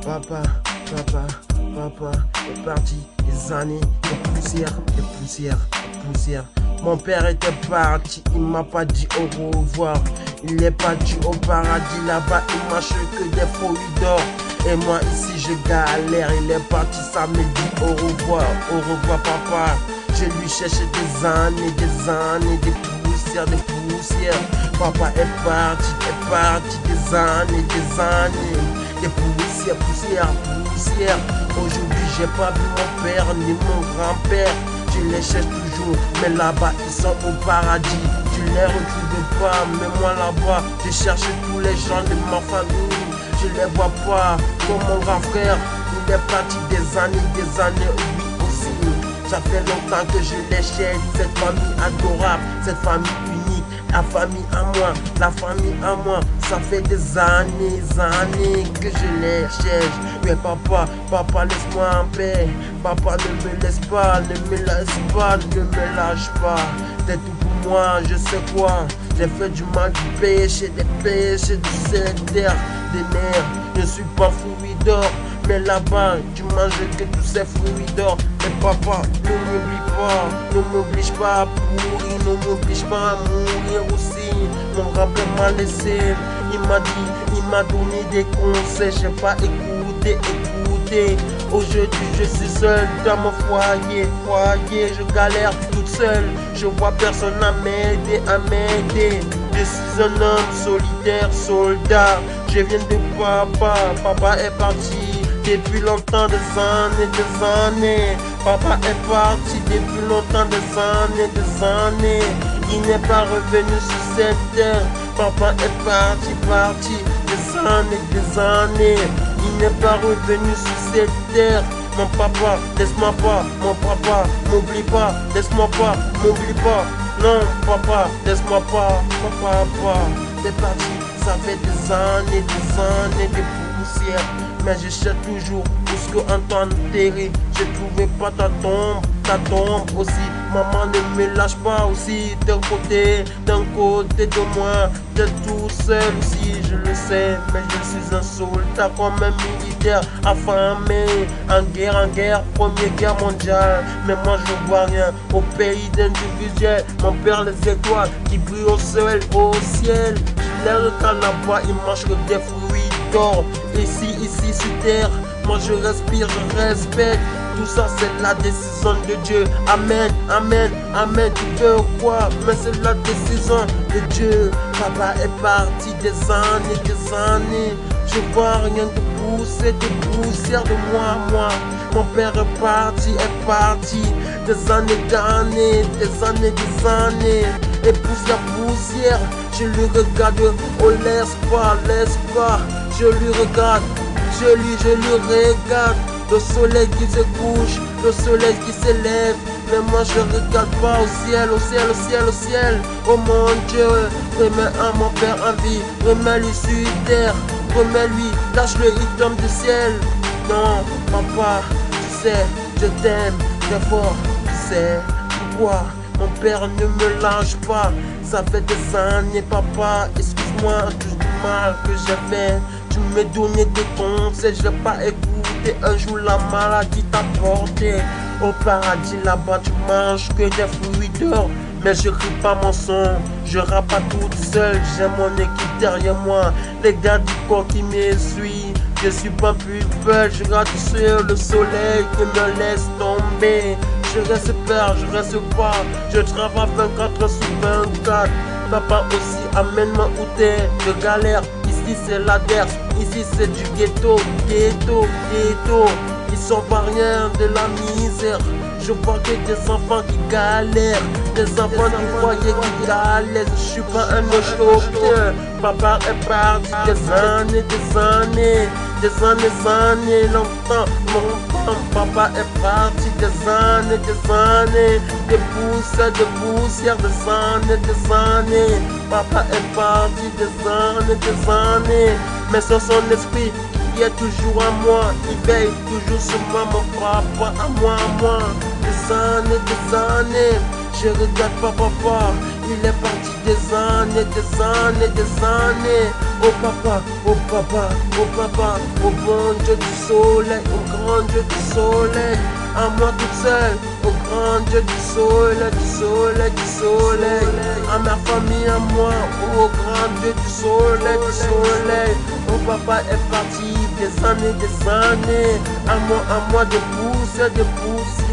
Papa est parti, des années de poussière. Mon père était parti, il m'a pas dit au revoir. Il est parti au paradis, là-bas il marche que des fruits d'or. Et moi ici je galère, il est parti, ça me dit au revoir papa. Je lui cherchais des années, des poussières. Papa est parti, des années, des poussières. Aujourd'hui j'ai pas vu mon père ni mon grand-père. Je les cherche toujours, mais là-bas ils sont au paradis. Tu les retrouves pas, mais moi là-bas je cherche tous les gens de ma famille. Je les vois pas, comme mon grand frère. Il est parti des années, oui aussi. Ça fait longtemps que je les cherche, cette famille adorable, cette famille unique. La famille à moi, ça fait des années que je les cherche. Mais papa, laisse-moi en paix. Papa, ne me laisse pas, ne me lâche pas. C'est tout pour moi, je sais quoi. J'ai fait du mal, du péché, des péchés, du terre, des nerfs. Je suis pas fruit d'or, mais là-bas, tu manges que tous ces fruits d'or. Mais papa, ne m'oblige pas à pourrir, ne m'oblige pas à mourir aussi. Mon grand-père m'a laissé, il m'a donné des conseils, j'ai pas écouté. Aujourd'hui je suis seul dans mon foyer, je galère toute seule, je vois personne à m'aider. Je suis un homme solitaire, soldat, je viens de papa est parti depuis longtemps, des années. Papa est parti depuis longtemps, des années. Il n'est pas revenu sur cette terre. Papa est parti des années. Il n'est pas revenu sur cette terre. Mon papa, laisse-moi pas. Mon papa, m'oublie pas. Laisse-moi pas, m'oublie pas. Non, papa, laisse-moi pas. Papa, t'es parti. Ça fait des années de poussière. Mais je cherche toujours où Antoine enterré. Je trouvais pas ta tombe aussi. Maman ne me lâche pas aussi. D'un côté de moi. T'es tout seul aussi, je le sais. Mais je suis un soldat comme un militaire affamé. En guerre, première guerre mondiale. Mais moi je vois rien au pays d'individuel. Mon père les étoiles qui brillent au ciel. Je les regarde là-bas, ils mangent que des fruits d'or. Ici sur terre, moi je respire, je respecte. Tout ça c'est la décision de Dieu. Amen. Tu veux quoi? Mais c'est la décision de Dieu. Papa est parti des années. Je vois rien de pousser, de poussière de moi. Mon père est parti. Des années. Et poussière. Je lui regarde, oh laisse pas. Je lui regarde. Le soleil qui se couche, le soleil qui s'élève. Mais moi je regarde pas au ciel. Oh mon Dieu, remets à mon père en vie, remets-lui sur terre, remets-lui, lâche-le, il tombe du ciel. Non, papa, tu sais, je t'aime très fort, tu sais pourquoi mon père ne me lâche pas. Ça fait des années, papa, excuse-moi tout le mal que j'ai fait. Tu me donnais des conseils, je n'ai pas écouté. Un jour la maladie t'a porté. Au paradis là-bas tu manges que des fruits d'or. Mais je crie pas mon son, je rappe pas toute seule. J'ai mon équipe derrière moi, les gars du corps qui me suivent. Je suis pas plus belle, je regarde sur le soleil qui me laisse tomber. Je reste père, je reste pas, je travaille 24 heures sur 24. Papa aussi, amène-moi où t'es, je galère. Ici c'est la DERS, ici c'est du ghetto. Ils sont pas rien de la misère. Je vois que des enfants qui galèrent, des enfants du foyer qui galèrent. Je suis pas un chauffeur. Papa est parti des années, longtemps. Papa est parti des années, de poussière, des années. Papa est parti des années, mais sur son esprit il est toujours à moi, il veille toujours sur moi, mon papa à moi. Des années, je regarde pas papa, Il est parti des années, des années, des années. Oh papa, oh papa, oh papa, au bon Dieu du soleil, au grand Dieu du soleil. À moi toute seule, au grand Dieu du soleil, du soleil, du soleil. À ma famille, à moi, au grand Dieu du soleil, du soleil. Mon papa est parti des années, des années. À moi de pousser, de pousser.